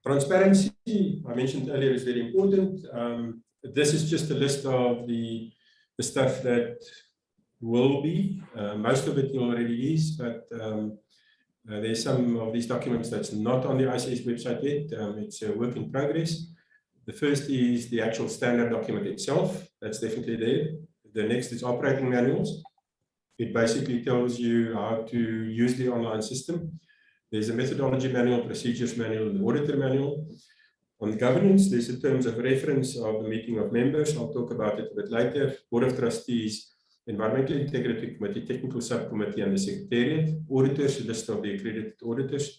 Transparency, I mentioned earlier, is very important. This is just a list of the stuff that will be. Most of it already is, but there's some of these documents that's not on the ICS website yet. It's a work in progress. The first is the actual standard document itself. That's definitely there. The next is operating manuals. It basically tells you how to use the online system. There's a methodology manual, procedures manual, and the auditor manual. On governance, there's a terms of reference of the meeting of members. I'll talk about it a bit later. Board of Trustees, Environmental Integrity Committee, Technical Subcommittee, and the Secretariat. Auditors, a list of the accredited auditors.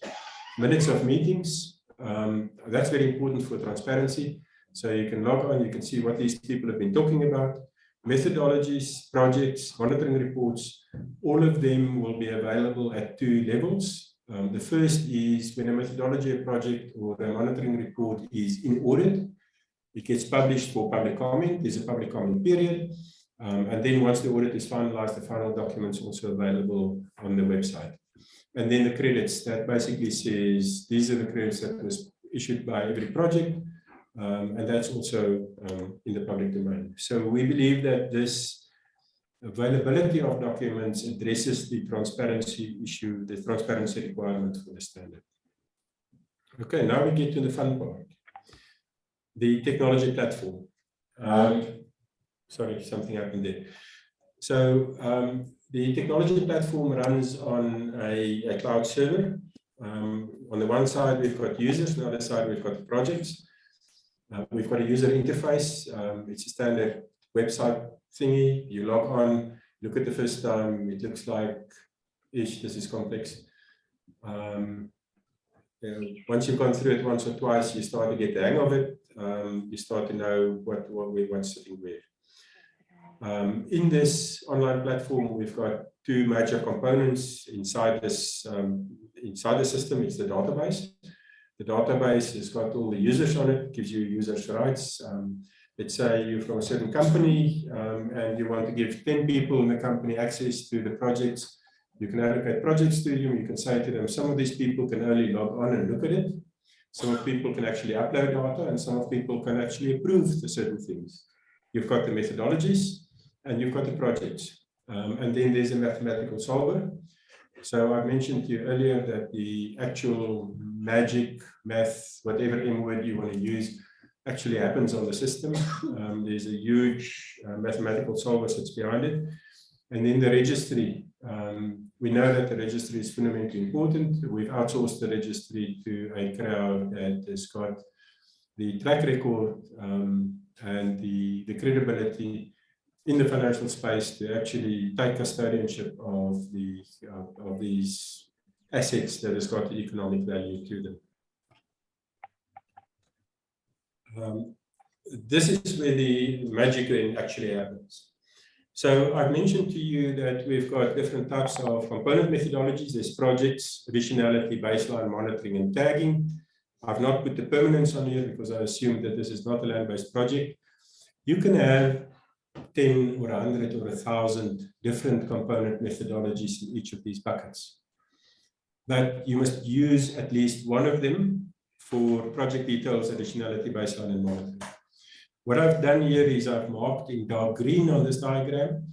Minutes of meetings. That's very important for transparency. So you can log on, you can see what these people have been talking about. Methodologies, projects, monitoring reports, all of them will be available at 2 levels. The first is when a methodology, a project, or a monitoring report is in audit, it gets published for public comment. There's a public comment period. And then once the audit is finalized, the final document's also available on the website. And then the credits, that basically says these are the credits that was issued by every project. And that's also in the public domain. So we believe that this availability of documents addresses the transparency issue, the transparency requirement for the standard. Okay, now we get to the fun part. The technology platform. Sorry, something happened there. So the technology platform runs on a cloud server. On the one side, we've got users. On the other side, we've got the projects. We've got a user interface. It's a standard website thingy. You log on, look at the first time. It looks like, this is complex. Once you've gone through it once or twice, you start to get the hang of it. You start to know what's sitting where. In this online platform, we've got 2 major components inside this inside the system. It's the database. The database has got all the users on it, gives you users' rights. Let's say you're from a certain company and you want to give 10 people in the company access to the projects. You can allocate projects to them. You can say to them, some of these people can only log on and look at it. Some of people can actually upload data, and some of people can actually approve the certain things. You've got the methodologies and you've got the projects. And then there's a mathematical solver. So I mentioned to you earlier that the actual magic, math, whatever M word you want to use, actually happens on the system. There's a huge mathematical solver sits behind it. And then the registry. We know that the registry is fundamentally important. We've outsourced the registry to a crowd that has got the track record and the credibility in the financial space to actually take custodianship of these assets that has got the economic value to them. This is where the magic then actually happens. So I've mentioned to you that we've got different types of component methodologies. There's projects, additionality, baseline, monitoring, and tagging. I've not put the permanence on here because I assume that this is not a land-based project. You can have 10 or 100 or 1,000 different component methodologies in each of these buckets. But you must use at least one of them for project details, additionality, baseline, and monitoring. What I've done here is I've marked in dark green on this diagram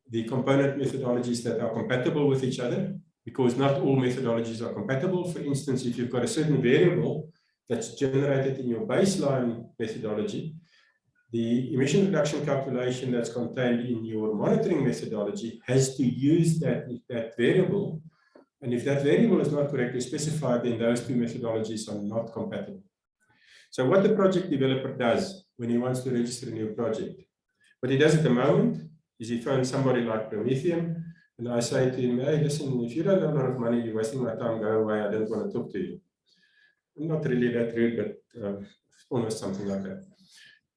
the component methodologies that are compatible with each other, because not all methodologies are compatible. For instance, if you've got a certain variable that's generated in your baseline methodology, the emission reduction calculation that's contained in your monitoring methodology has to use that variable. And if that variable is not correctly specified, then those 2 methodologies are not compatible. So what the project developer does when he wants to register a new project, what he does at the moment is he phones somebody like Prometheum, and I say to him, hey, listen, if you don't have a lot of money, you're wasting my time, go away, I don't want to talk to you. I'm not really that rude, but almost something like that.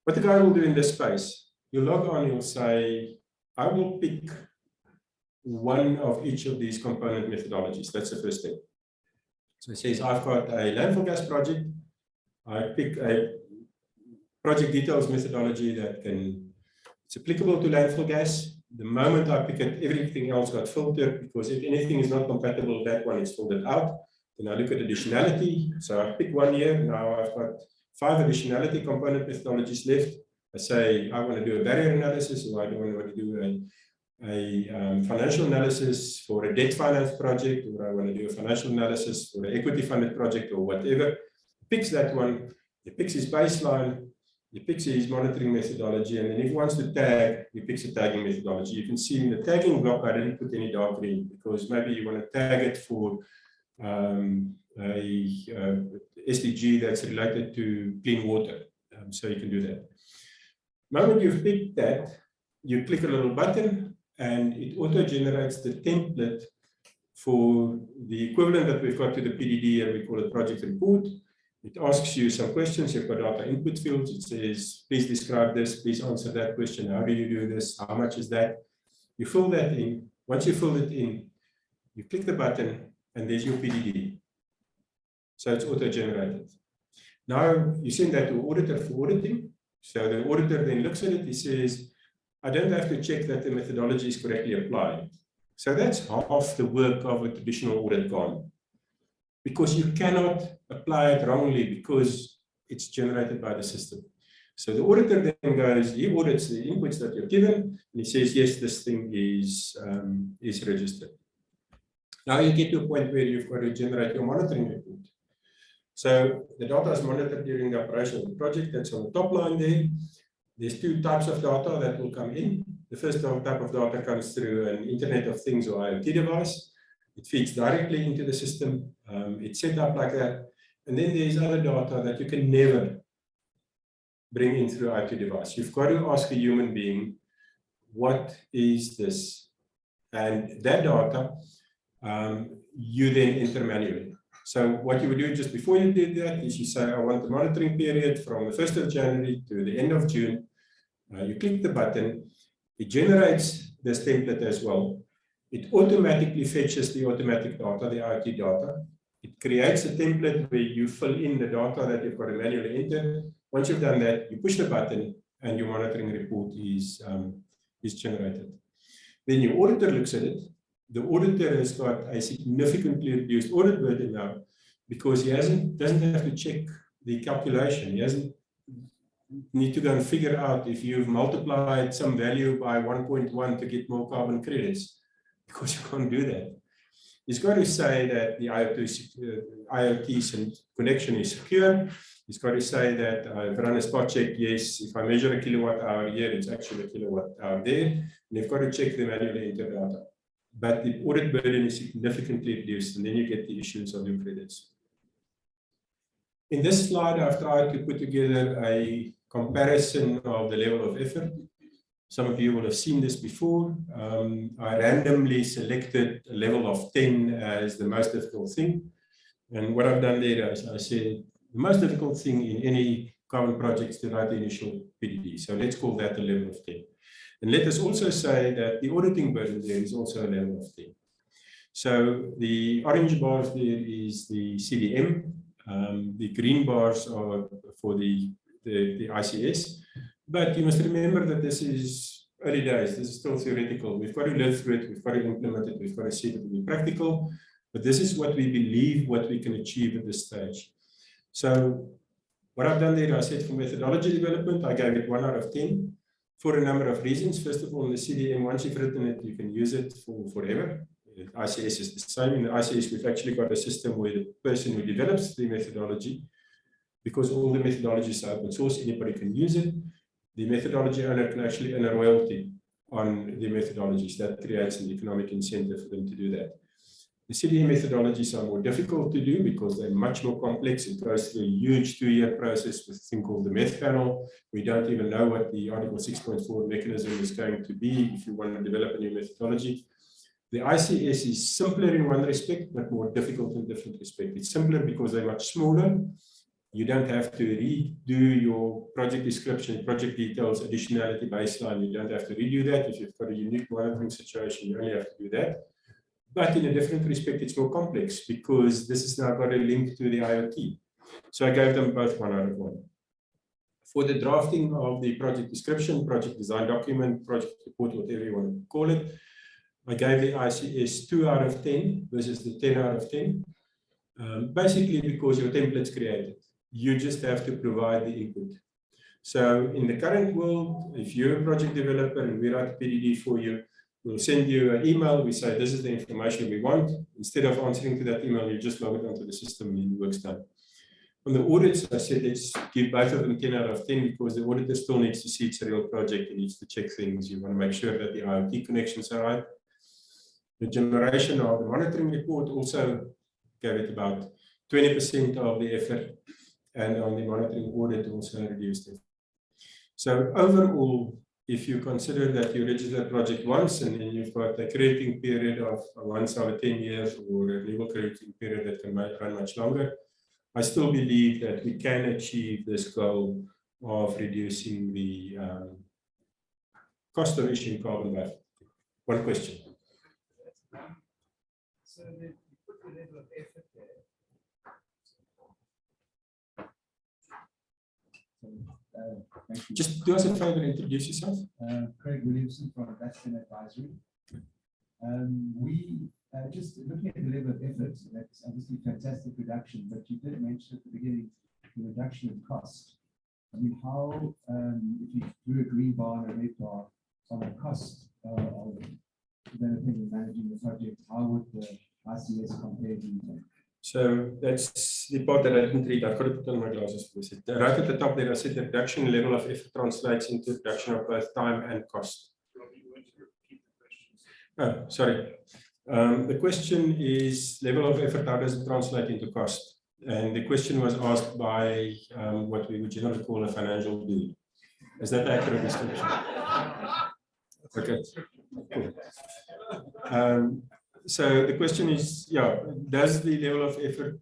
What the guy will do in this space, you'll log on, you'll say, I will pick one of each of these component methodologies. That's the first step. So it says, I've got a landfill gas project. I pick a project details methodology it's applicable to landfill gas. The moment I pick it, everything else got filtered, because if anything is not compatible, that one is filtered out. Then I look at additionality. So I pick one here. Now I've got 5 additionality component methodologies left. I say I want to do a barrier analysis, or I don't want to do a financial analysis for a debt finance project, or I want to do a financial analysis for an equity funded project, or whatever. He picks that one. He picks his baseline. He picks his monitoring methodology, and then if he wants to tag, he picks a tagging methodology. You can see in the tagging block, I didn't put any dark green because maybe you want to tag it for a SDG that's related to clean water. So you can do that. The moment you've picked that, you click a little button and it auto-generates the template for the equivalent that we've got to the PDD, and we call it project report. It asks you some questions. You've got data input fields. It says, please describe this, please answer that question. How do you do this? How much is that? You fill that in. Once you fill it in, you click the button and there's your PDD. So it's auto-generated. Now you send that to auditor for auditing. So the auditor then looks at it. He says, I don't have to check that the methodology is correctly applied. So that's half the work of a traditional audit gone. Because you cannot apply it wrongly because it's generated by the system. So the auditor then goes, he audits the inputs that you're given, and he says, yes, this thing is registered. Now you get to a point where you've got to generate your monitoring report. So the data is monitored during the operation of the project. That's on the top line there. There's 2 types of data that will come in. The first type of data comes through an Internet of Things or IoT device. It feeds directly into the system. It's set up like that. And then there's other data that you can never bring in through IoT device. You've got to ask a human being, what is this? And that data, you then enter manually. So what you would do just before you did that is you say, I want the monitoring period from the 1st of January to the end of June. You click the button. It generates this template as well. It automatically fetches the automatic data, the IoT data. It creates a template where you fill in the data that you've got to manually enter. Once you've done that, you push the button and your monitoring report is generated. Then your auditor looks at it. The auditor has got a significantly reduced audit burden now because he doesn't have to check the calculation. He doesn't need to go and figure out if you've multiplied some value by 1.1 to get more carbon credits, because you can't do that. He's got to say that the IoT connection is secure. He's got to say that I've run a spot check. Yes, if I measure a kilowatt hour here, it's actually a kilowatt hour there. And you've got to check the manually entered data. But the audit burden is significantly reduced, and then you get the issuance of your credits. In this slide, I've tried to put together a comparison of the level of effort. Some of you will have seen this before. I randomly selected a level of 10 as the most difficult thing. And what I've done there is I said, the most difficult thing in any carbon project is to write the initial PDD. So let's call that a level of 10. And let us also say that the auditing burden there is also a level of 10. So the orange bars there is the CDM. The green bars are for the ICS. But you must remember that this is early days. This is still theoretical. We've got to live through it. We've got to implement it. We've got to see it to be practical. But this is what we believe, what we can achieve at this stage. So what I've done there, I said for methodology development, I gave it 1 out of 10 for a number of reasons. First of all, in the CDM, once you've written it, you can use it for forever. ICS is the same. In the ICS, we've actually got a system where the person who develops the methodology, because all the methodologies are open source, anybody can use it. The methodology owner can actually earn a royalty on the methodologies. That creates an economic incentive for them to do that. The CDM methodologies are more difficult to do because they're much more complex. It goes through a huge 2-year process with a thing called the meth panel. We don't even know what the Article 6.4 mechanism is going to be if you want to develop a new methodology. The ICS is simpler in one respect, but more difficult in a different respect. It's simpler because they're much smaller. You don't have to redo your project description, project details, additionality baseline. You don't have to redo that. If you've got a unique monitoring situation, you only have to do that. But in a different respect, it's more complex because this is now got a link to the IoT. So I gave them both 1 out of 1. For the drafting of the project description, project design document, project report, whatever you want to call it, I gave the ICS 2 out of 10 versus the 10 out of 10. Basically because your template's created. You just have to provide the input. So in the current world, if you're a project developer and we write a PDD for you, we'll send you an email. We say, this is the information we want. Instead of answering to that email, you just log it onto the system and the work's done. On the audits, I said, let's give both of them 10 out of 10 because the auditor still needs to see it's a real project. He needs to check things. You want to make sure that the IoT connections are right. The generation of the monitoring report also gave it about 20% of the effort, and on the monitoring audit also reduced it. So overall, if you consider that you register a project once and then you've got a crediting period of once over 10 years or a legal crediting period that can run much longer, I still believe that we can achieve this goal of reducing the cost of issuing carbon back. One question. So you put the level of effort there. Just do us a favor and introduce yourself. Craig Williamson from Bastion Advisory. We just looking at the level of effort, that's obviously fantastic reduction, but you did mention at the beginning the reduction in cost. I mean, how, if you do a green bar and a red bar on the cost of developing and managing the project, how would the ICS compare to you? So that's the part that I didn't read. I've got to put on my glasses for this. Right at the top there, I said the reduction level of effort translates into reduction of both time and cost. Oh, sorry. The question is level of effort, how does it translate into cost? And the question was asked by what we would generally call a financial dude. Is that accurate description? Okay. Cool. So the question is, yeah, does the level of effort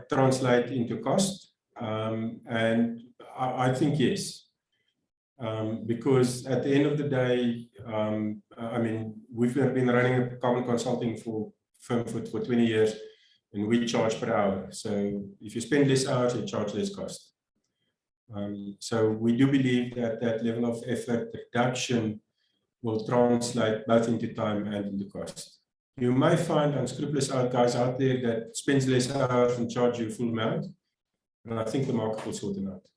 translate into cost? And I think yes. Because at the end of the day, I mean, we've been running a carbon consulting firm for 20 years, and we charge per hour. So if you spend less hours, you charge less cost. So we do believe that that level of effort reduction will translate both into time and into cost. You may find unscrupulous guys out there that spends less hours and charge you full amount, and I think the market will sort it out.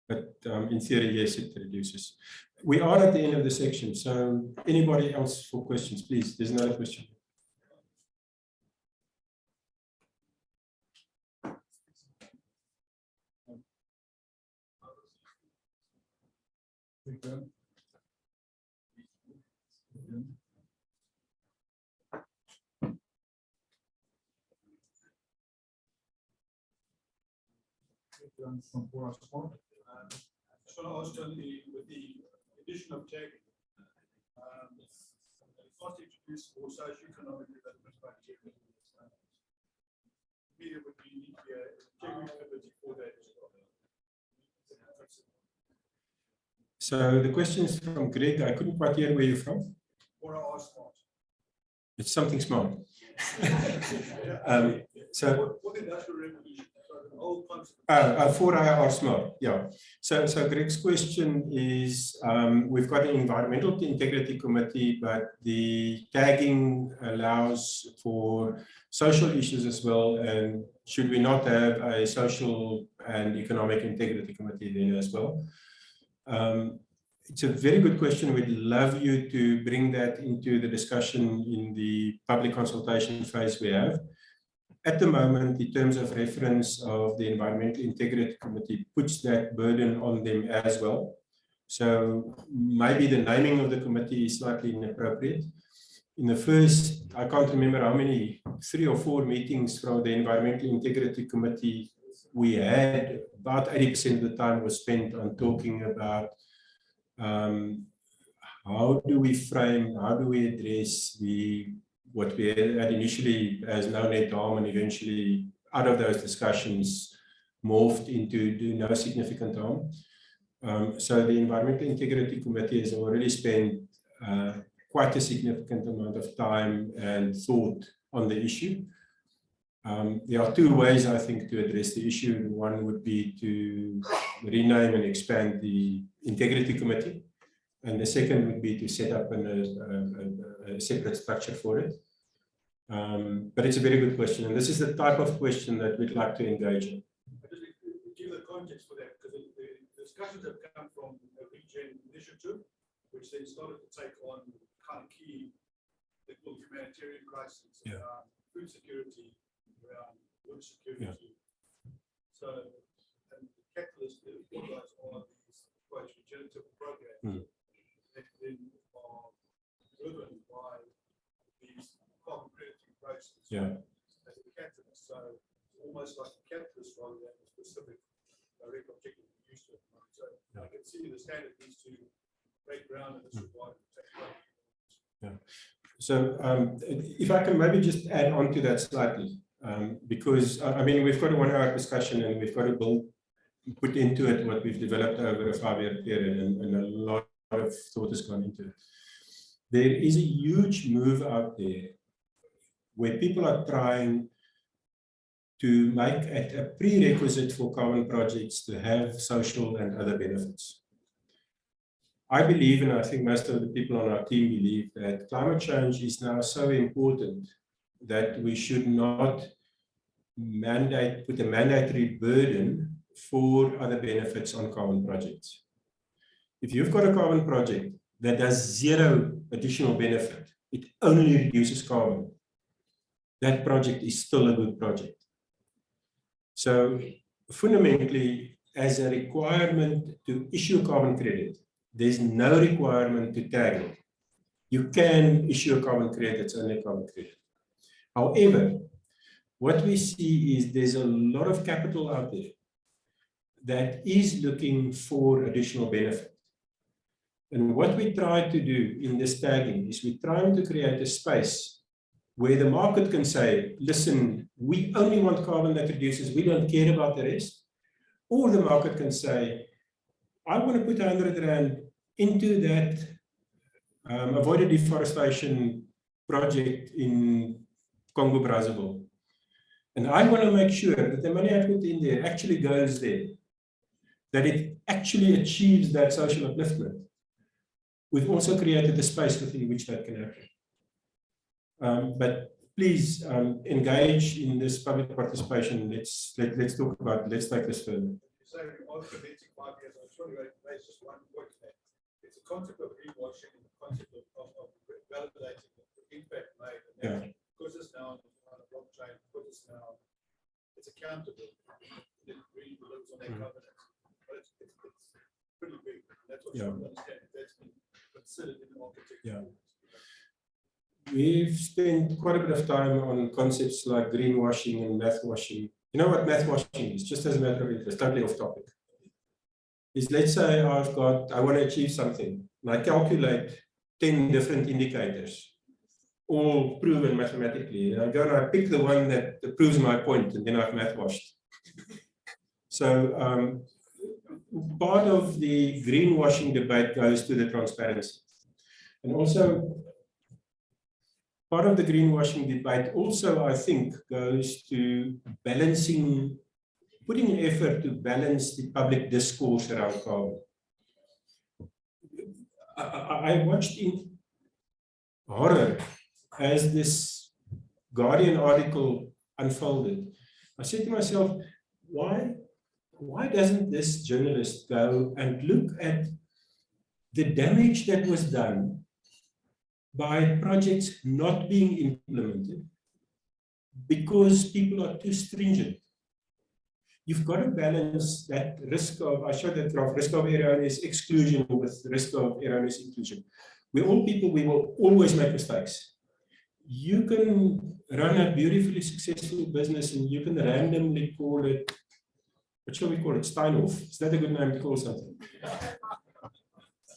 But in theory, yes, it reduces. We are at the end of the section, so anybody else for questions, please? There's another question. From Bora Sport. So I was with the addition of tech, cost introduced for socio-economic development criteria. There would be a activity for that. So the question is from Greg. I couldn't quite hear where you're from. Bora Sport. It's something smart. So what industrial revolution? For IR smart, yeah. So Greg's question is, we've got an environmental integrity committee, but the tagging allows for social issues as well. And should we not have a social and economic integrity committee then as well? It's a very good question. We'd love you to bring that into the discussion in the public consultation phase we have. At the moment, the terms of reference of the Environmental Integrity Committee puts that burden on them as well. So maybe the naming of the committee is slightly inappropriate. In the first, I can't remember how many, 3 or 4 meetings from the Environmental Integrity Committee we had, about 80% of the time was spent on talking about how do we frame, how do we address what we had initially as no net harm, and eventually out of those discussions morphed into do no significant harm. So the Environmental Integrity Committee has already spent quite a significant amount of time and thought on the issue. There are 2 ways, I think, to address the issue. One would be to rename and expand the Integrity Committee. And the second would be to set up a separate structure for it. But it's a very good question, and this is the type of question that we'd like to engage in. I just give the context for that, because the discussions have come from a region initiative, which then started to take on kind of key humanitarian crises, around food security, around wood security. So, and the catalyst that organize all of these quite regenerative programs that then are driven by these carbon crediting processes as a catalyst. So almost like a catalyst rather than a specific direct objective we used to. So I can see the standard needs to break ground in this regard and take place. So if I can maybe just add on to that slightly, because I mean, we've got a 1 hour discussion and we've got to put into it what we've developed over a 5-year period, and a lot of thought has gone into it. There is a huge move out there where people are trying to make it a prerequisite for carbon projects to have social and other benefits. I believe, and I think most of the people on our team believe, that climate change is now so important that we should not put a mandatory burden for other benefits on carbon projects. If you've got a carbon project that does 0 additional benefit, it only reduces carbon, that project is still a good project. So fundamentally, as a requirement to issue a carbon credit, there's no requirement to tag it. You can issue a carbon credit, it's only a carbon credit. However, what we see is there's a lot of capital out there that is looking for additional benefit. And what we try to do in this tagging is we're trying to create a space where the market can say, listen, we only want carbon that reduces, we don't care about the rest. Or the market can say, I want to put 100 Rand into that avoided deforestation project in Congo, Brazzaville. And I want to make sure that the money I put in there actually goes there, that it actually achieves that social upliftment. We've also created a space within which that can happen. But please engage in this public participation. Let's talk about it. Let's take this further. So, after 5 years, I'm trying to raise just one point there. It's a concept of greenwashing and the concept of validating the impact made. And because it's now on a blockchain, because it's now accountable, it really lives on that covenant. But it's pretty big. That's what you understand. That's been considered in the architecture. We've spent quite a bit of time on concepts like greenwashing and math washing. You know what math washing is, just as a matter of interest, totally off topic. Is let's say I want to achieve something, and I calculate 10 different indicators, all proven mathematically. And I go and I pick the one that proves my point, and then I've math washed. So part of the greenwashing debate goes to the transparency. And also, part of the greenwashing debate also, I think, goes to putting effort to balance the public discourse around carbon. I watched in horror as this Guardian article unfolded. I said to myself, why doesn't this journalist go and look at the damage that was done by projects not being implemented because people are too stringent? You've got to balance that risk of, I showed that graph, risk of erroneous exclusion with risk of erroneous inclusion. We're all people, we will always make mistakes. You can run a beautifully successful business and you can randomly call it, what shall we call it, Steinhoff? Is that a good name to call something?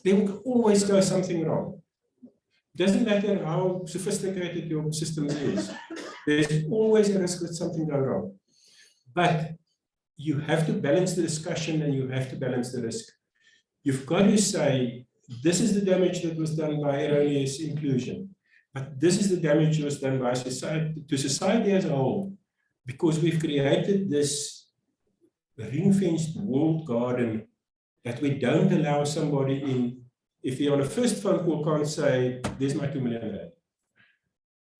There will always go something wrong. Doesn't matter how sophisticated your system is. There's always a risk that something goes wrong. But you have to balance the discussion and you have to balance the risk. You've got to say, this is the damage that was done by erroneous inclusion, but this is the damage that was done by society as a whole, because we've created this ring-fenced walled garden that we don't allow somebody in. If he on a first phone call can't say, there's my 2 million Rand.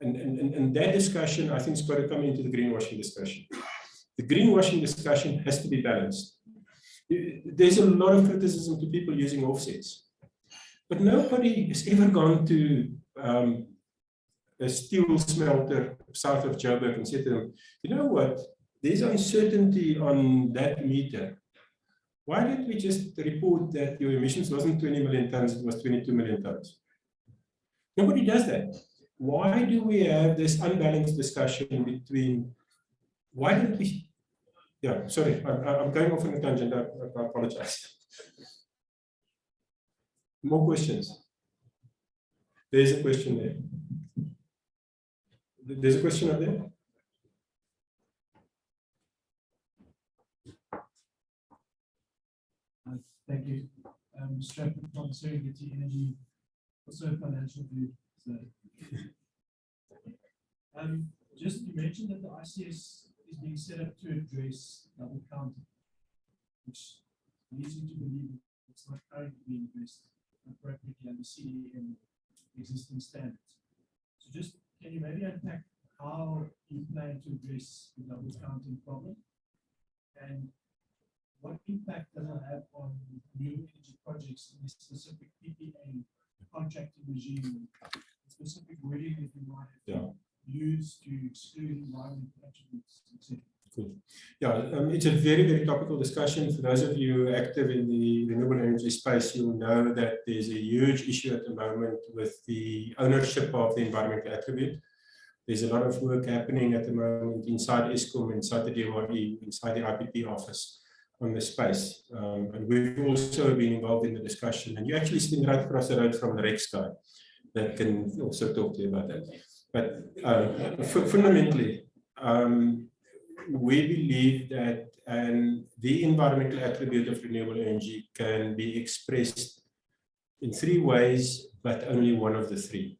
and that discussion, I think, has got to come into the greenwashing discussion. The greenwashing discussion has to be balanced. There's a lot of criticism to people using offsets, but nobody has ever gone to a steel smelter south of Joburg and said to them, you know what, there's uncertainty on that meter. Why didn't we just report that your emissions wasn't 20 million tons, it was 22 million tons? Nobody does that. Why do we have this unbalanced discussion between, why don't we, yeah, sorry, I'm going off on a tangent, I apologize. More questions? There's a question there. There's a question up there. Thank you. Stratford from Serengeti Energy, also a financial view. So, just you mentioned that the ICS is being set up to address double counting, which leads you to believe it's not currently being addressed appropriately under CDM existing standards. So just can you maybe unpack how you plan to address the double counting problem, and what impact does it have on new energy projects in the specific PPA contracting regime, specific wording that you might have used to exclude environmental attributes, etc.? Cool. Yeah, it's a very, very topical discussion. For those of you active in the renewable energy space, you'll know that there's a huge issue at the moment with the ownership of the environmental attribute. There's a lot of work happening at the moment inside ESCOM, inside the DRE, inside the IPP office on the space. And we've also been involved in the discussion. And you're actually sitting right across the road from the REX guy that can also talk to you about that. But fundamentally, we believe that the environmental attribute of renewable energy can be expressed in three ways, but only one of the three.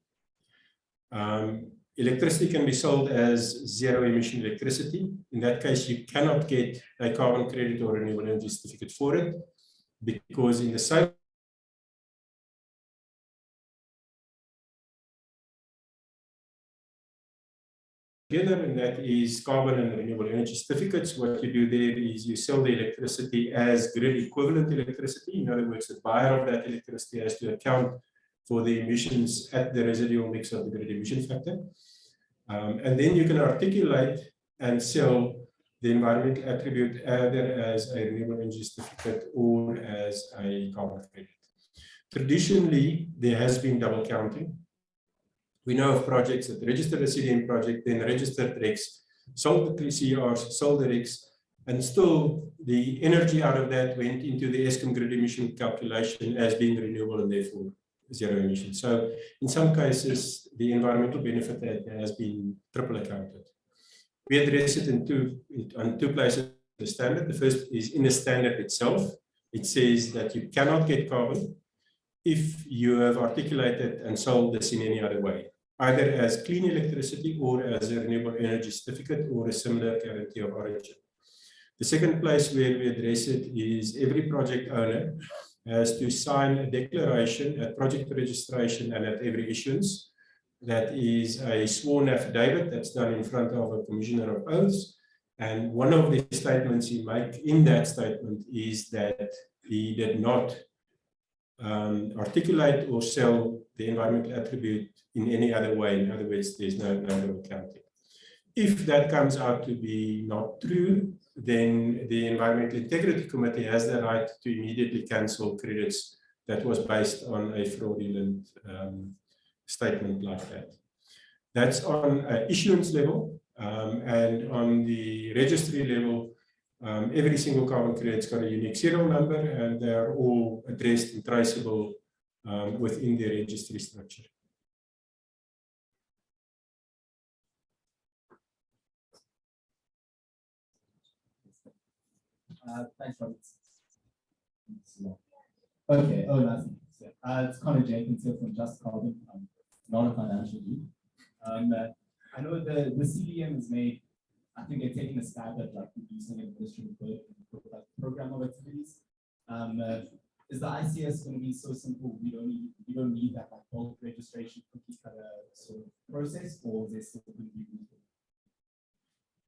Electricity can be sold as zero emission electricity. In that case, you cannot get a carbon credit or renewable energy certificate for it, because in the same together, and that is carbon and renewable energy certificates. What you do there is you sell the electricity as grid equivalent electricity. In other words, the buyer of that electricity has to account for the emissions at the residual mix of the grid emission factor. And then you can articulate and sell the environmental attribute either as a renewable energy certificate or as a carbon credit. Traditionally, there has been double counting. We know of projects that registered a CDM project, then registered REX, sold the CRs, sold the REX, and still the energy out of that went into the ESCOM grid emission calculation as being renewable and therefore zero emission. So in some cases, the environmental benefit has been triple accounted. We address it on two places in the standard. The first is in the standard itself. It says that you cannot get carbon if you have articulated and sold this in any other way, either as clean electricity or as a renewable energy certificate or a similar guarantee of origin. The second place where we address it is every project owner has to sign a declaration at project registration and at every issuance. That is a sworn affidavit that's done in front of a commissioner of oaths. And one of the statements he makes in that statement is that he did not articulate or sell the environmental attribute in any other way. In other words, there's no double counting. If that comes out to be not true, then the Environmental Integrity Committee has the right to immediately cancel credits that was based on a fraudulent statement like that. That's on an issuance level, and on the registry level, every single carbon credit's got a unique serial number, and they're all addressed and traceable within the registry structure. Thanks, Robert. Okay, oh, nothing. It's Connor Jenkins here from Just Carbon. I'm not a financial lead. I know the CDM is made, I think they're taking a stab at like reducing administrative burden and like program of activities. is the ICS going to be so simple? We don't need that like bulk registration cookie cutter sort of process, or is there still going to be room for it?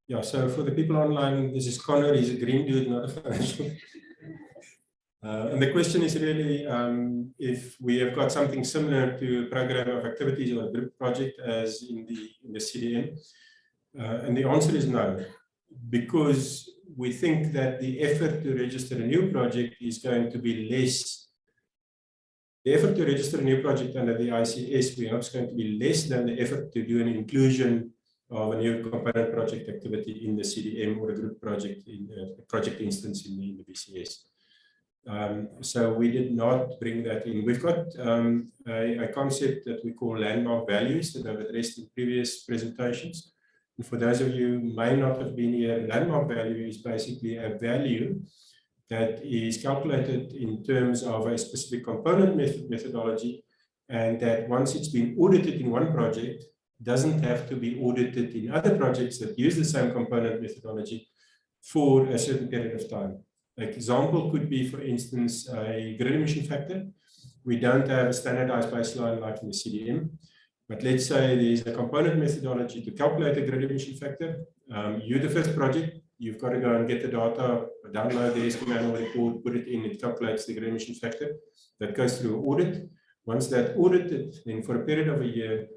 Yeah, so for the people online, this is Connor, he's a green dude, not a financial. And the question is really if we have got something similar to a program of activities or a group project as in the CDM. And the answer is no, because we think that the effort to register a new project is going to be less. The effort to register a new project under the ICS, we hope, is going to be less than the effort to do an inclusion of a new component project activity in the CDM or a group project in a project instance in the BCS. So we did not bring that in. We've got a concept that we call landmark values that I've addressed in previous presentations. And for those of you who may not have been here, landmark value is basically a value that is calculated in terms of a specific component methodology, and that once it's been audited in one project, doesn't have to be audited in other projects that use the same component methodology for a certain period of time. An example could be, for instance, a grid emission factor. We don't have a standardized baseline like in the CDM, but let's say there's a component methodology to calculate a grid emission factor. You're the first project, you've got to go and get the data, download the SQ manual report, put it in, it calculates the grid emission factor. That goes through an audit. Once that's audited, then for a period of a year,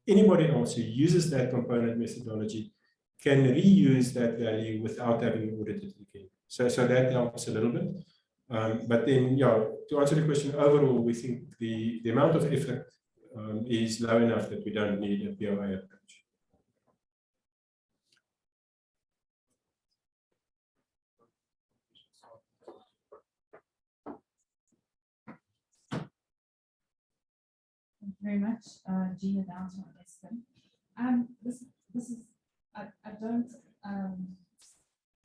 anybody else who uses that component methodology can reuse that value without having audited again. So that helps a little bit. But then, yeah, to answer the question, overall, we think the amount of effort is low enough that we don't need a POA approach. Thank you very much, Gina Downtown Espen. This is I don't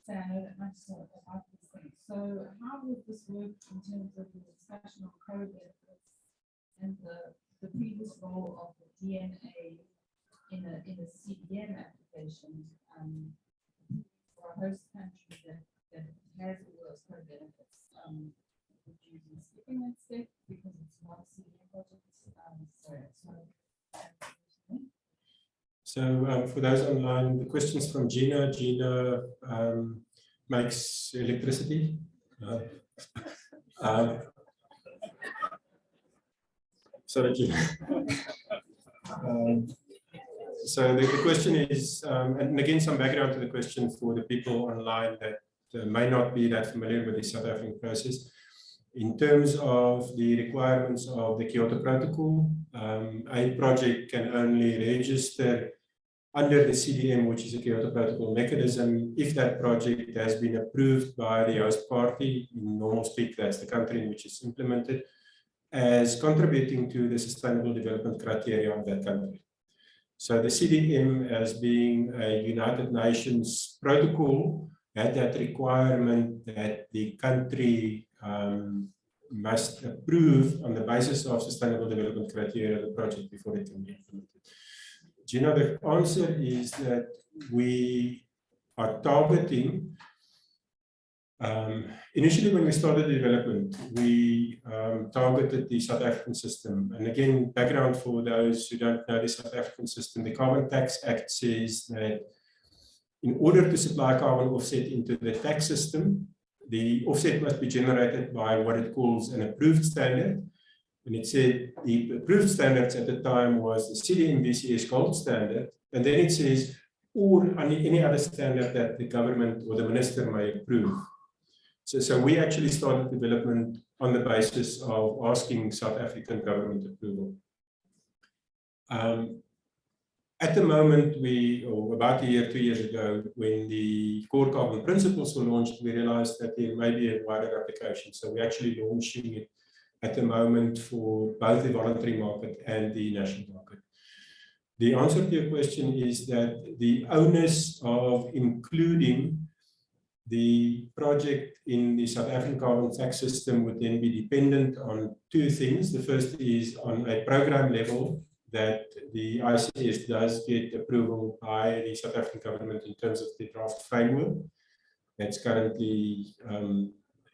say I know that much about these things. So how would this work in terms of the discussion of co-benefits and the previous role of the DNA in a CDM application for a host country that has all those co-benefits? Would you be skipping that step because it's not a CDM project? So for those online, the questions from Gina. Gina makes electricity. Sorry, Gina. So the question is, and again, some background to the question for the people online that may not be that familiar with the South African process. In terms of the requirements of the Kyoto Protocol, a project can only register under the CDM, which is a Kyoto Protocol mechanism, if that project has been approved by the host party. In normal speak, that's the country in which it's implemented, as contributing to the sustainable development criteria of that country. So the CDM, as being a United Nations protocol, had that requirement that the country must approve on the basis of sustainable development criteria the project before it can be implemented. Gina, the answer is that we are targeting, initially when we started the development, we targeted the South African system. And again, background for those who don't know the South African system, the Carbon Tax Act says that in order to supply carbon offset into the tax system, the offset must be generated by what it calls an approved standard. And it said the approved standards at the time was the CDM BCS gold standard. And then it says, or any other standard that the government or the minister may approve. So we actually started development on the basis of asking South African government approval. At the moment, or about a year, 2 years ago, when the core carbon principles were launched, we realized that there may be a wider application. So we're actually launching it at the moment for both the voluntary market and the national market. The answer to your question is that the onus of including the project in the South African carbon tax system would then be dependent on two things. The first is on a program level, that the ICS does get approval by the South African government in terms of the draft framework that's currently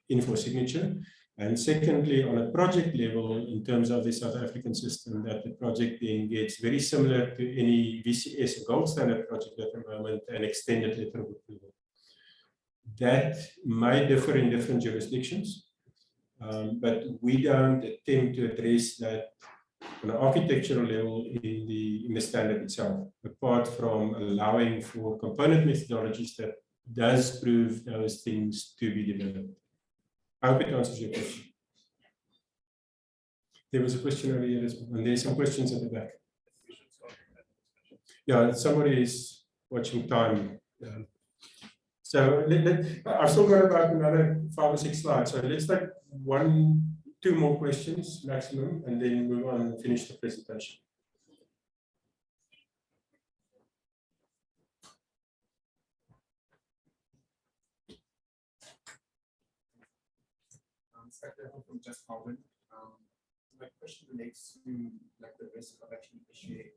in for signature. And secondly, on a project level, in terms of the South African system, that the project then gets very similar to any VCS gold standard project at the moment, an extended letter of approval. That may differ in different jurisdictions, but we don't attempt to address that on an architectural level in the standard itself, apart from allowing for component methodologies that does prove those things to be developed. I hope it answers your question. There was a question earlier, and there's some questions at the back. Yeah, somebody is watching time. So I've still got about another 5 or 6 slides. So let's take 1, 2 more questions maximum, and then move on and finish the presentation. From Just Carbon. My question relates to like the risk of actually issuing.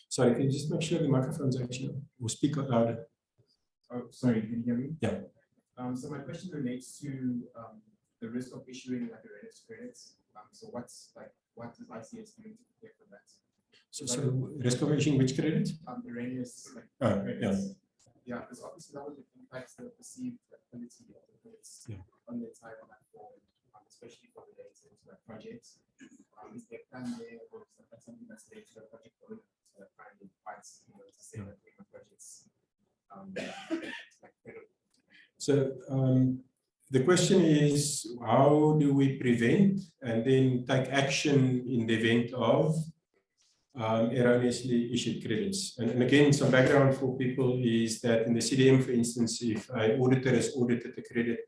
Sorry, can you just make sure the microphone's actually, or speak louder? Oh, sorry, can you hear me? Yeah. So my question relates to the risk of issuing like erroneous credits. So what is ICS doing to protect from that? So risk of issuing which credit? Erroneous like Yeah. credits. Yeah, because obviously that would impact the perceived ability of the credits on the entire platform, especially for related to like projects. Is there a plan there, or is that something that's related to the project owner? So that kind of fights, to say that projects like credible. So the question is, how do we prevent and then take action in the event of erroneously issued credits? And again, some background for people is that in the CDM, for instance, if an auditor has audited a credit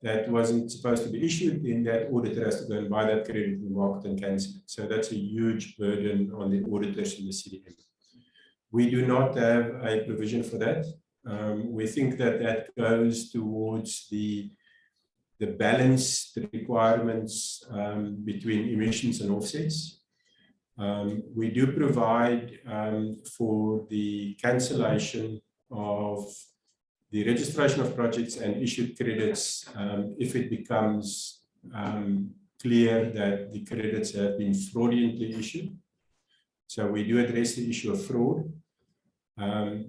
that wasn't supposed to be issued, then that auditor has to go and buy that credit in the market and cancel it. So that's a huge burden on the auditors in the CDM. We do not have a provision for that. We think that that goes towards the balance, the requirements between emissions and offsets. We do provide for the cancellation of the registration of projects and issued credits if it becomes clear that the credits have been fraudulently issued. So we do address the issue of fraud,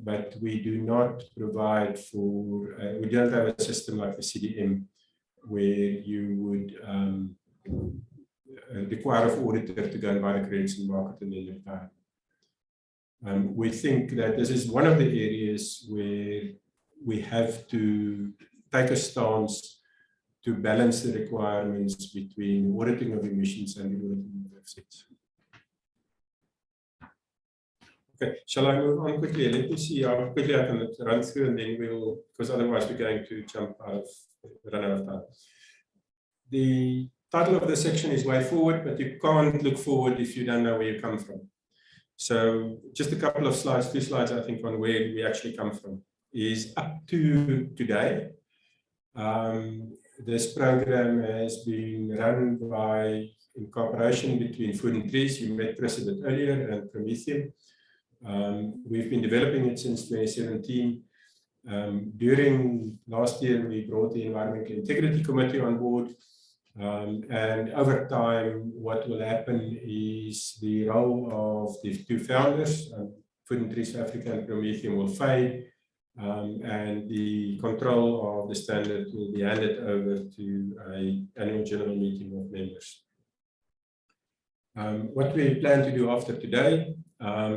but we do not provide for, we don't have a system like the CDM where you would require an auditor to go and buy the credits in the market and then retire. We think that this is one of the areas where we have to take a stance to balance the requirements between auditing of emissions and the auditing of offsets. Okay, shall I move on quickly? Let me see how quickly I can run through, and then we'll, because otherwise we're going to run out of time. The title of the section is Way Forward, but you can't look forward if you don't know where you come from. So just a couple of slides, 2 slides, I think, on where we actually come from. Is up to today. This program has been run in cooperation between Food and Trees, you met Chris a bit earlier, and Prometheum. We've been developing it since 2017. During last year, we brought the Environmental Integrity Committee on board. And over time, what will happen is the role of the 2 founders, Food and Trees Africa and Prometheum, will fade. And the control of the standard will be handed over to an annual general meeting of members. What we plan to do after today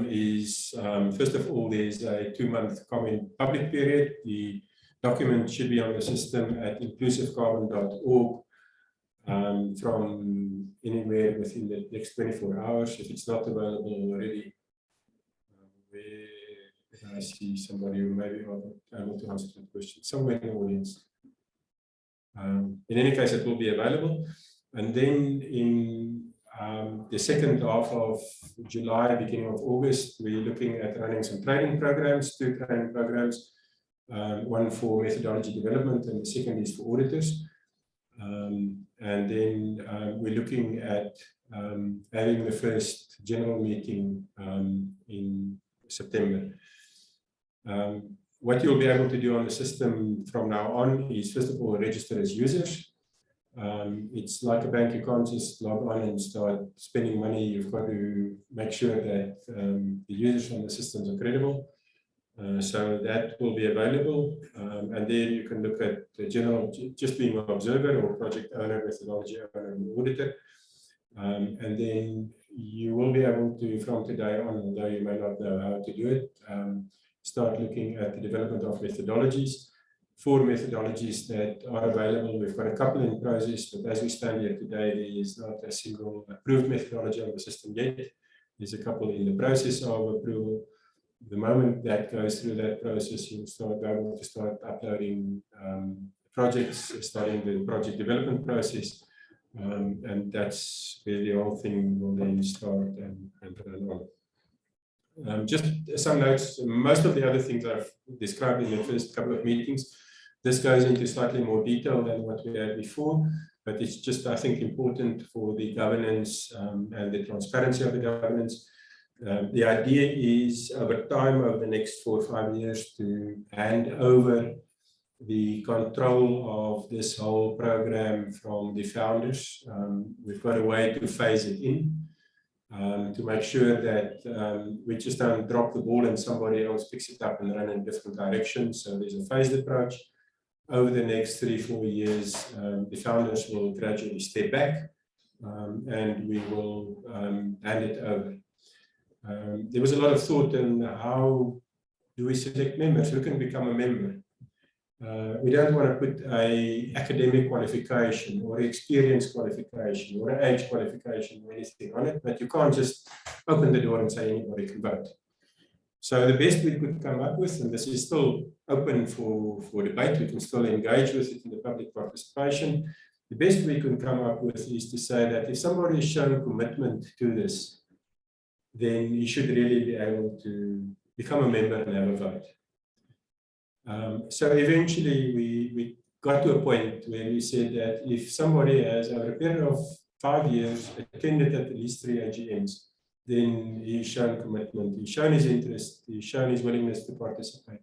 is, first of all, there's a 2-month comment public period. The document should be on the system at inclusivecarbon.org from anywhere within the next 24 hours. If it's not available already, I see somebody who may be able to answer that question somewhere in the audience. In any case, it will be available. And then in the second half of July, beginning of August, we're looking at running some training programs, 2 training programs, one for methodology development and the second is for auditors. And then we're looking at having the first general meeting in September. What you'll be able to do on the system from now on is, first of all, register as users. It's like a bank, you can't just log on and start spending money. You've got to make sure that the users on the systems are credible. So that will be available. And then you can look at the general, just being an observer or project owner, methodology owner, and auditor. And then you will be able to, from today on, although you may not know how to do it, start looking at the development of methodologies. 4 methodologies that are available. We've got a couple in process, but as we stand here today, there is not a single approved methodology on the system yet. There's a couple in the process of approval. The moment that goes through that process, you'll start able to start uploading projects, starting the project development process. And that's where the whole thing will then start and run on. Just some notes. Most of the other things I've described in the first couple of meetings. This goes into slightly more detail than what we had before, but it's just, I think, important for the governance and the transparency of the governance. The idea is over time, over the next 4 or 5 years, to hand over the control of this whole program from the founders. We've got a way to phase it in. To make sure that we just don't drop the ball and somebody else picks it up and run in different directions. So there's a phased approach. Over the next 3-4 years, the founders will gradually step back and we will hand it over. There was a lot of thought in how do we select members, who can become a member. We don't want to put an academic qualification or experience qualification or an age qualification or anything on it, but you can't just open the door and say anybody can vote. So the best we could come up with, and this is still open for debate, we can still engage with it in the public participation. The best we can come up with is to say that if somebody has shown commitment to this, then you should really be able to become a member and have a vote. So eventually we got to a point where we said that if somebody has, over a period of 5 years, attended at least 3 AGMs, then he's shown commitment, he's shown his interest, he's shown his willingness to participate.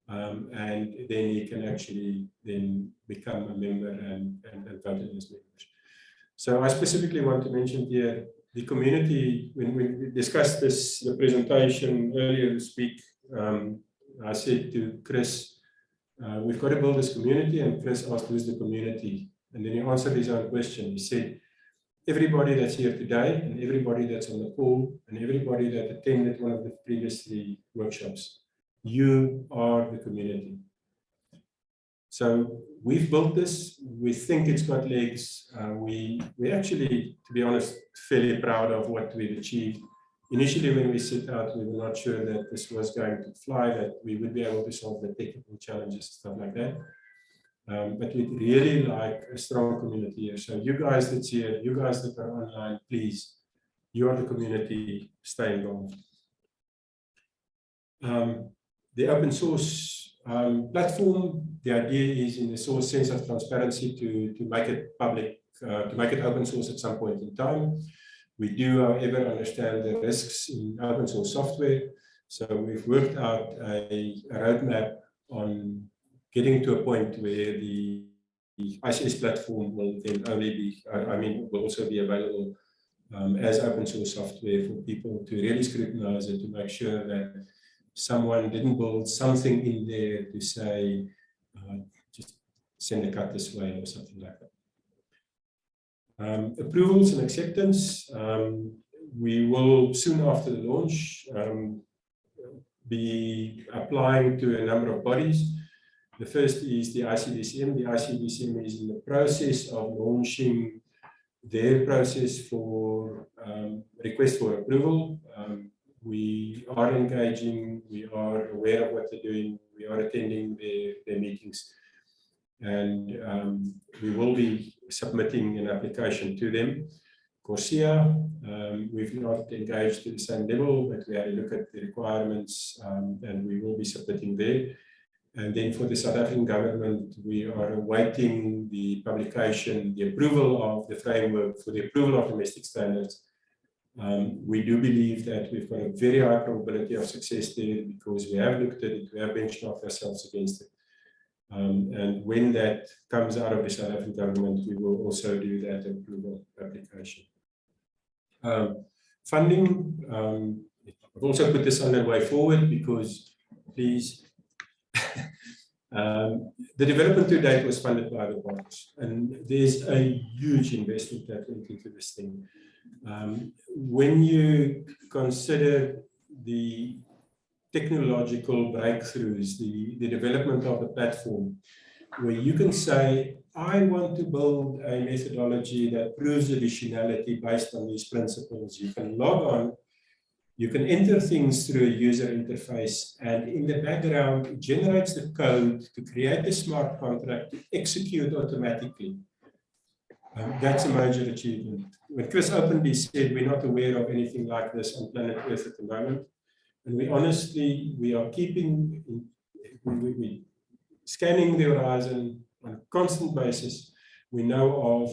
And then he can actually then become a member and vote in as members. So I specifically want to mention here, the community, when we discussed this, the presentation earlier this week, I said to Chris, we've got to build this community, and Chris asked who's the community, and then he answered his own question. He said, everybody that's here today, and everybody that's on the call, and everybody that attended one of the previous 3 workshops, you are the community. So we've built this, we think it's got legs, we actually, to be honest, fairly proud of what we've achieved. Initially, when we set out, we were not sure that this was going to fly, that we would be able to solve the technical challenges, stuff like that. But we'd really like a strong community here. So you guys that's here, you guys that are online, please, you are the community, stay involved. The open source platform, the idea is in the source sense of transparency to make it public, to make it open source at some point in time. We do, however, understand the risks in open source software. So we've worked out a roadmap on getting to a point where the ICS platform will then only be, will also be available as open source software for people to really scrutinize it, to make sure that someone didn't build something in there to say, just send a cut this way or something like that. Approvals and acceptance. We will soon after the launch be applying to a number of bodies. The first is the ICDCM. The ICDCM is in the process of launching their process for request for approval. We are engaging, we are aware of what they're doing, we are attending their meetings. And we will be submitting an application to them. Corsia, we've not engaged to the same level, but we had a look at the requirements and we will be submitting there. And then for the South African government, we are awaiting the publication, the approval of the framework for the approval of domestic standards. We do believe that we've got a very high probability of success there because we have looked at it, we have benchmarked ourselves against it. And when that comes out of the South African government, we will also do that approval application. Funding, I've also put this underway forward because, please, the development to date was funded by the banks, and there's a huge investment that went into this thing. When you consider the technological breakthroughs, the development of the platform, where you can say, I want to build a methodology that proves additionality based on these principles. You can log on, you can enter things through a user interface, and in the background, it generates the code to create a smart contract to execute automatically. That's a major achievement. When Chris openly said we're not aware of anything like this on planet Earth at the moment, and we honestly, we are keeping, we scanning the horizon on a constant basis. We know of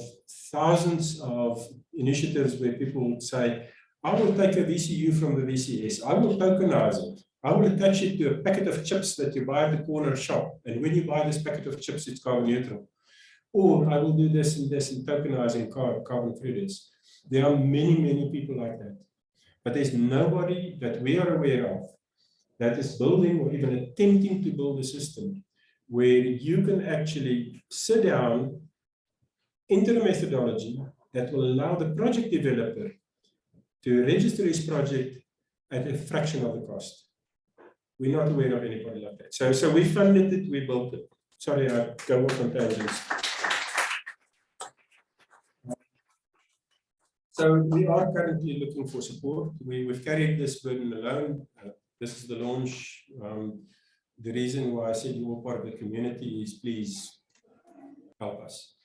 thousands of initiatives where people would say, I will take a VCU from the VCS, I will tokenize it, I will attach it to a packet of chips that you buy at the corner shop, and when you buy this packet of chips, it's carbon neutral. Or I will do this and tokenizing carbon credits. There are many, many people like that. But there's nobody that we are aware of that is building or even attempting to build a system where you can actually sit down, enter a methodology that will allow the project developer to register his project at a fraction of the cost. We're not aware of anybody like that. So we funded it, we built it. Sorry, I go off on tangents. So we are currently looking for support. We've carried this burden alone. This is the launch. The reason why I said you are part of the community is please help us.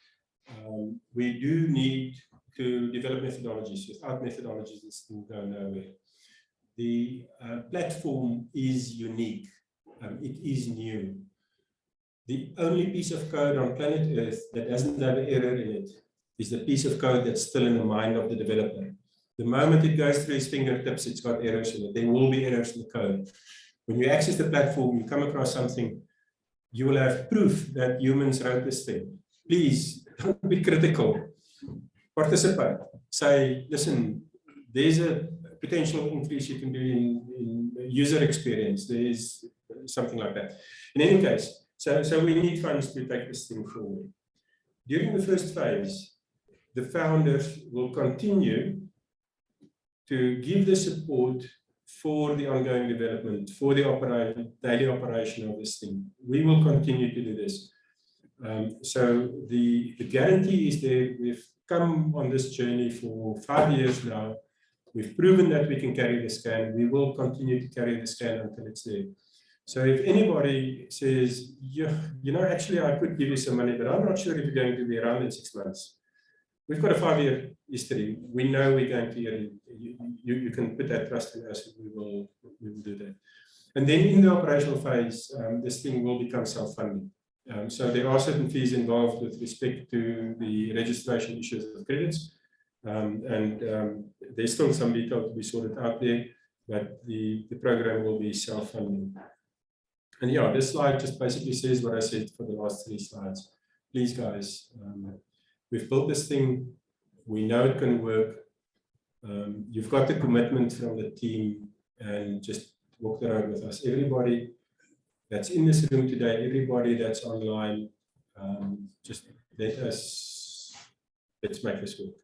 We do need to develop methodologies. Without methodologies, this thing go nowhere. The platform is unique. It is new. The only piece of code on planet Earth that doesn't have an error in it is the piece of code that's still in the mind of the developer. The moment it goes through his fingertips, it's got errors in it. There will be errors in the code. When you access the platform, you come across something, you will have proof that humans wrote this thing. Please, don't be critical. Participate. Say, listen, there's a potential increase you can do in user experience. There's something like that. In any case, so we need funds to take this thing forward. During the first phase, the founders will continue to give the support for the ongoing development, for the daily operation of this thing. We will continue to do this. So the guarantee is there. We've come on this journey for 5 years now. We've proven that we can carry the scan. We will continue to carry the scan until it's there. So if anybody says, you know, actually I could give you some money, but I'm not sure if you're going to be around in 6 months. We've got a 5-year history. We know we're going to hear you can put that trust in us, and we will do that. And then in the operational phase, this thing will become self-funding. So there are certain fees involved with respect to the registration issues of credits. There's still some detail to be sorted out there, but the program will be self-funding. And yeah, this slide just basically says what I said for the last 3 slides. Please, guys, we've built this thing. We know it can work. You've got the commitment from the team, and just walk the road with us. Everybody that's in this room today, everybody that's online, just let's make this work.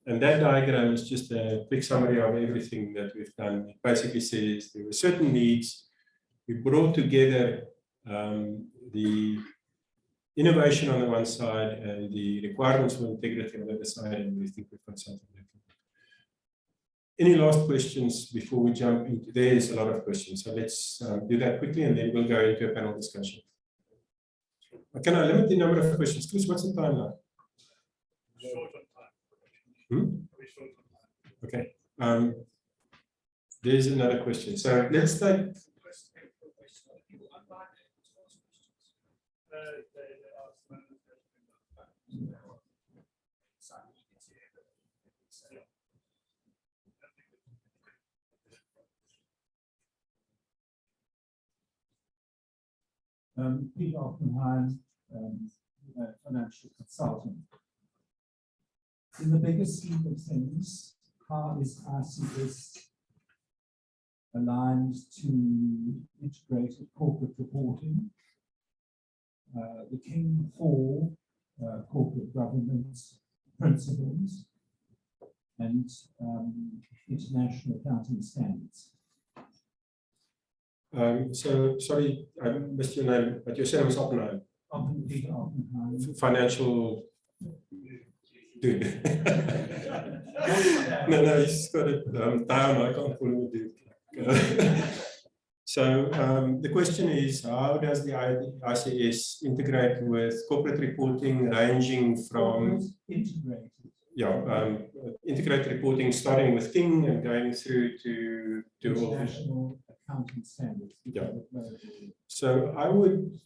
And that diagram is just a quick summary of everything that we've done. It basically says there were certain needs. We brought together the innovation on the one side and the requirements for integrity on the other side, and we think we've got something that can work. Any last questions before we jump into? There's a lot of questions, so let's do that quickly, and then we'll go into a panel discussion. Can I limit the number of questions? Chris, what's the time now? Short on time. Okay. There's another question. So let's take. Peter Oppenheim, financial consultant. In the bigger scheme of things, how is ICS aligned to integrated corporate reporting, the King IV corporate governance principles, and international accounting standards? So, sorry, I missed your name, but your surname is Oppenheim. Peter Oppenheim. Financial dude. no, he's got it down. I can't call him a dude. So the question is, how does the ICS integrate with corporate reporting, ranging from integrated reporting, starting with King and going through to international accounting standards? Yeah. So I would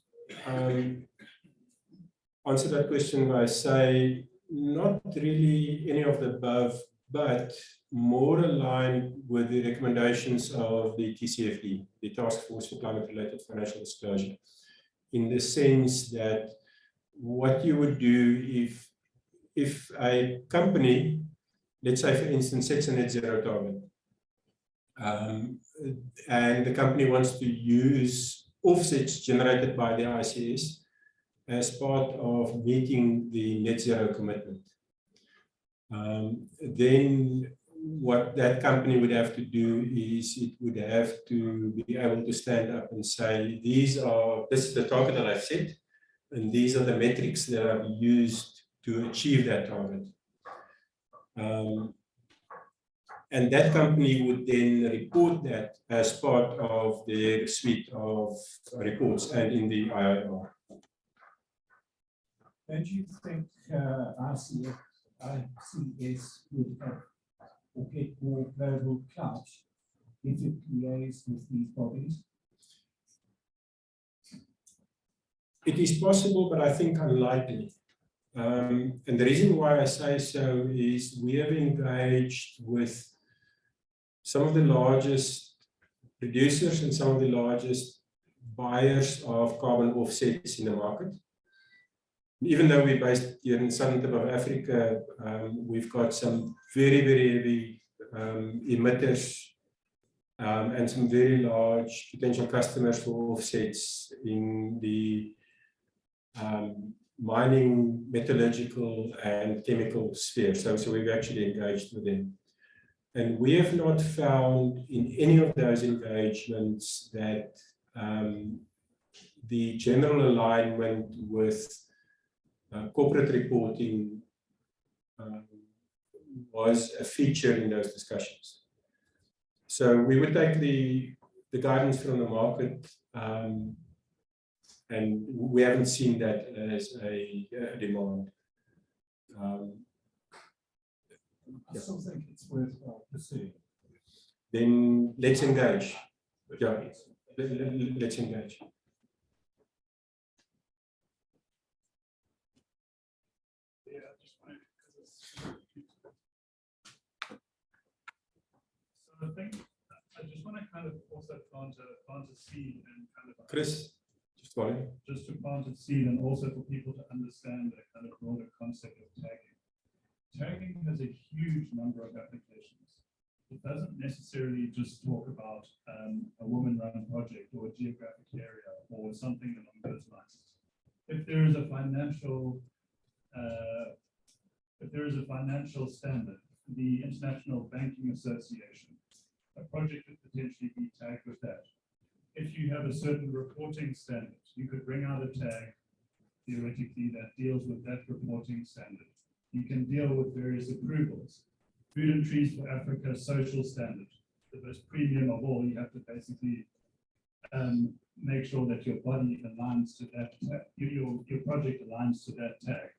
answer that question by saying not really any of the above, but more aligned with the recommendations of the TCFD, the Task Force for Climate-Related Financial Disclosure, in the sense that what you would do if a company, let's say for instance, sets a net zero target, and the company wants to use offsets generated by the ICS as part of meeting the net zero commitment, then what that company would have to do is it would have to be able to stand up and say, this is the target that I've set, and these are the metrics that I've used to achieve that target. And that company would then report that as part of their suite of reports and in the IIR. Don't you think ICS would have or get more global clout if it liaises with these bodies? It is possible, but I think unlikely. And the reason why I say so is we have engaged with some of the largest producers and some of the largest buyers of carbon offsets in the market. Even though we're based here in the southern tip of Africa, we've got some very, very heavy emitters and some very large potential customers for offsets in the mining, metallurgical, and chemical sphere. So we've actually engaged with them. And we have not found in any of those engagements that the general alignment with corporate reporting was a feature in those discussions. So we would take the guidance from the market, and we haven't seen that as a demand. I still think it's worthwhile pursuing. Then let's engage. Yeah, let's engage. I think I just want to kind of also plant a seed and kind of Chris, just to plant a seed and also for people to understand the kind of broader concept of tagging. Tagging has a huge number of applications. It doesn't necessarily just talk about a woman-run project or a geographic area or something along those lines. If there is a financial standard, the International Banking Association, a project could potentially be tagged with that. If you have a certain reporting standard, you could bring out a tag theoretically that deals with that reporting standard. You can deal with various approvals. Food and Trees for Africa social standard, the most premium of all. You have to basically make sure that your body aligns to that tag, your project aligns to that tag.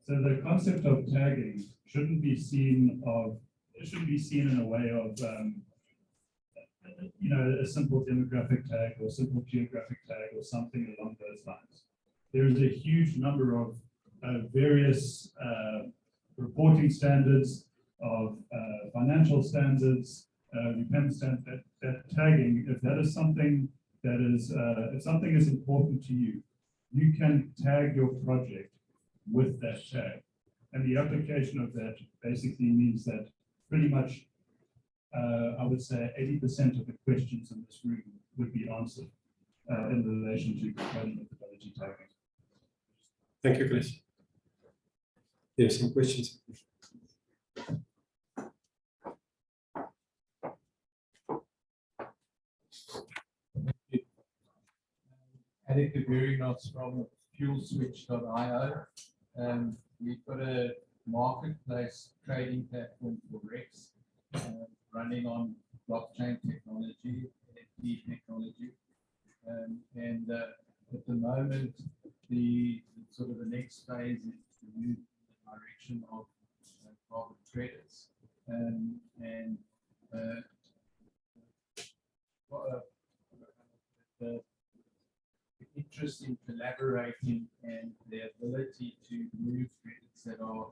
So the concept of tagging shouldn't be seen in a way of a simple demographic tag or simple geographic tag or something along those lines. There is a huge number of various reporting standards, of financial standards, repayment standards, that tagging, if that is something That is, if something is important to you, you can tag your project with that tag. And the application of that basically means that pretty much, I would say 80% of the questions in this room would be answered in relation to component methodology tagging. Thank you, Chris. Yes, some questions. Alec Kabirinos from fuelswitch.io. We've got a marketplace trading platform for REX running on blockchain technology, NFT technology. At the moment, the sort of the next phase is to move in the direction of carbon credits. The interest in collaborating and the ability to move credits that are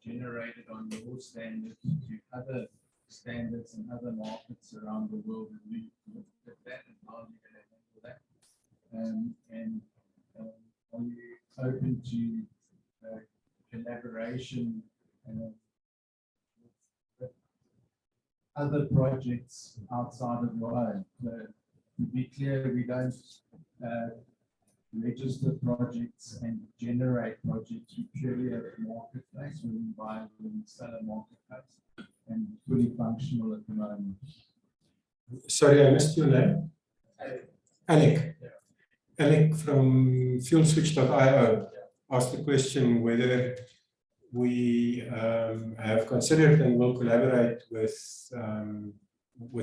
generated on your standards to other standards and other markets around the world, and we look at that and how you're going to handle that. Are you open to collaboration with other projects outside of your own? To be clear, we don't register projects and generate projects. We purely have a marketplace. We buy and sell a marketplace and fully functional at the moment. Sorry, I missed your name. Alec. Yeah. Alec from fuelswitch.io asked the question whether we have considered and will collaborate with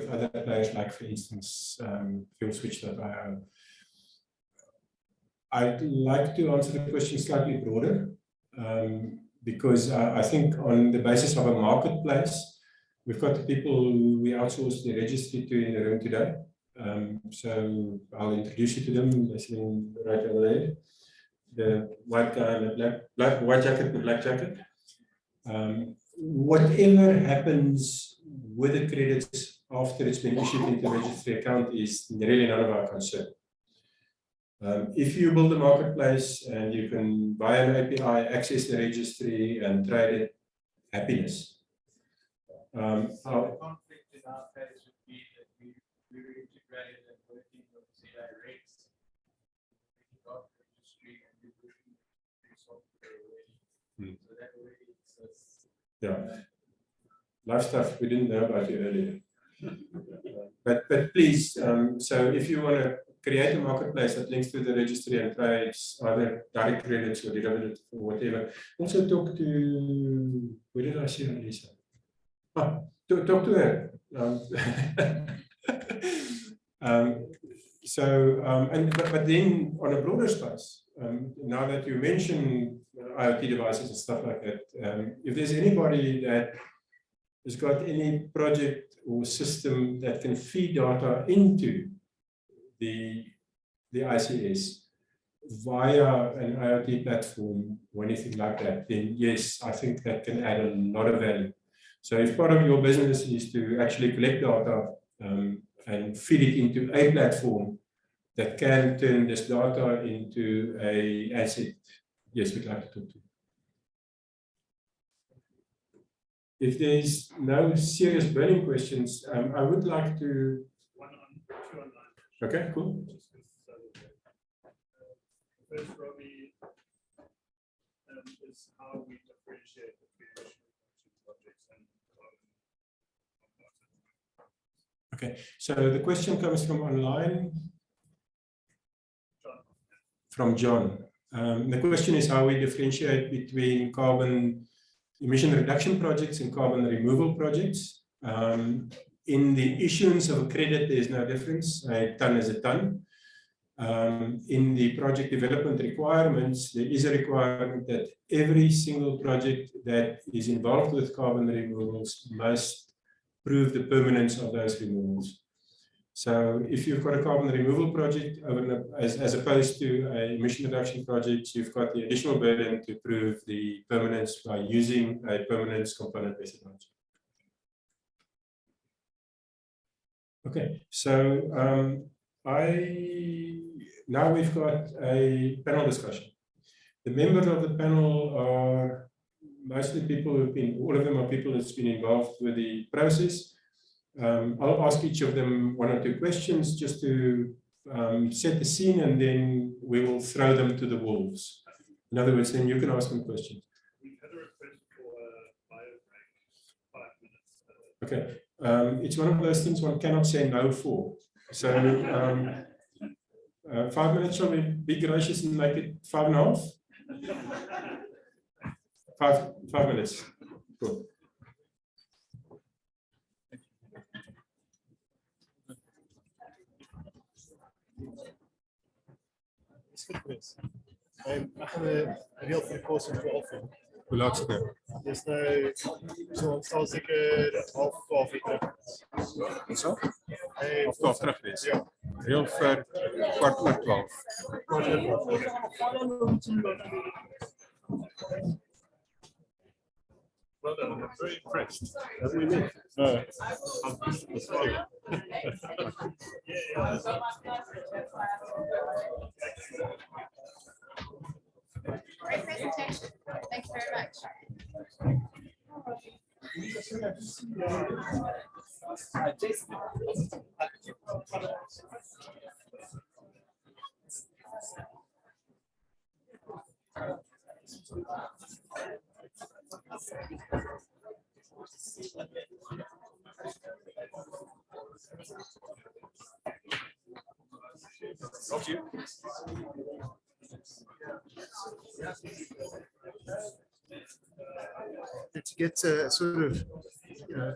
other players, like, for instance, fuelswitch.io. I'd like to answer the question slightly broader, because I think on the basis of a marketplace, we've got the people who we outsource the registry to in the room today. So I'll introduce you to them. They're sitting right over there. The white guy in the white jacket and the black jacket. Whatever happens with the credits after it's been issued into the registry account is really none of our concern. If you build a marketplace and you can buy an API, access the registry and trade it, happiness. So the conflict in our case would be that we're integrated and working with CIREX, registry, and we're working with software already. So that already exists. Yeah. Live stuff we didn't know about you earlier. But please, so if you want to create a marketplace that links to the registry and trades either direct credits or derivative or whatever, also talk to, where did I see Lisa? Talk to her. But then on a broader space, now that you mention IoT devices and stuff like that, if there's anybody that has got any project or system that can feed data into the ICS via an IoT platform or anything like that, then yes, I think that can add a lot of value. So if part of your business is to actually collect data and feed it into a platform that can turn this data into an asset, yes, we'd like to talk to you. If there's no serious burning questions, I would like to. Two online. Okay, cool. First, Robbie, is how we differentiate between projects and Okay, so the question comes from online. John. From John. The question is how we differentiate between carbon emission reduction projects and carbon removal projects. In the issuance of a credit, there's no difference. A ton is a ton. In the project development requirements, there is a requirement that every single project that is involved with carbon removals must prove the permanence of those removals. So if you've got a carbon removal project, as opposed to an emission reduction project, you've got the additional burden to prove the permanence by using a permanence component methodology. Okay, so Now we've got a panel discussion. The members of the panel are mostly people who've been, all of them are people that's been involved with the process. I'll ask each of them 1 or 2 questions just to set the scene, and then we will throw them to the wolves. In other words, then you can ask them questions. We had a request for a bio break, 5 minutes. Okay, it's one of those things one cannot say no for. So 5 minutes, shall we be gracious and make it 5.5? 5 minutes. Cool. Mag we een deel van de kosten voor afvallen? Hoe laat is het nou? Dus nou, zal zeker 11:30 uur. Wat zo? Hey, Of 12 terug is? Ja. Heel ver, 11:15. Well done, I'm very impressed. Haven't we met? No. That's right. Great presentation. Thanks very much. Thank you. To get sort of, you know,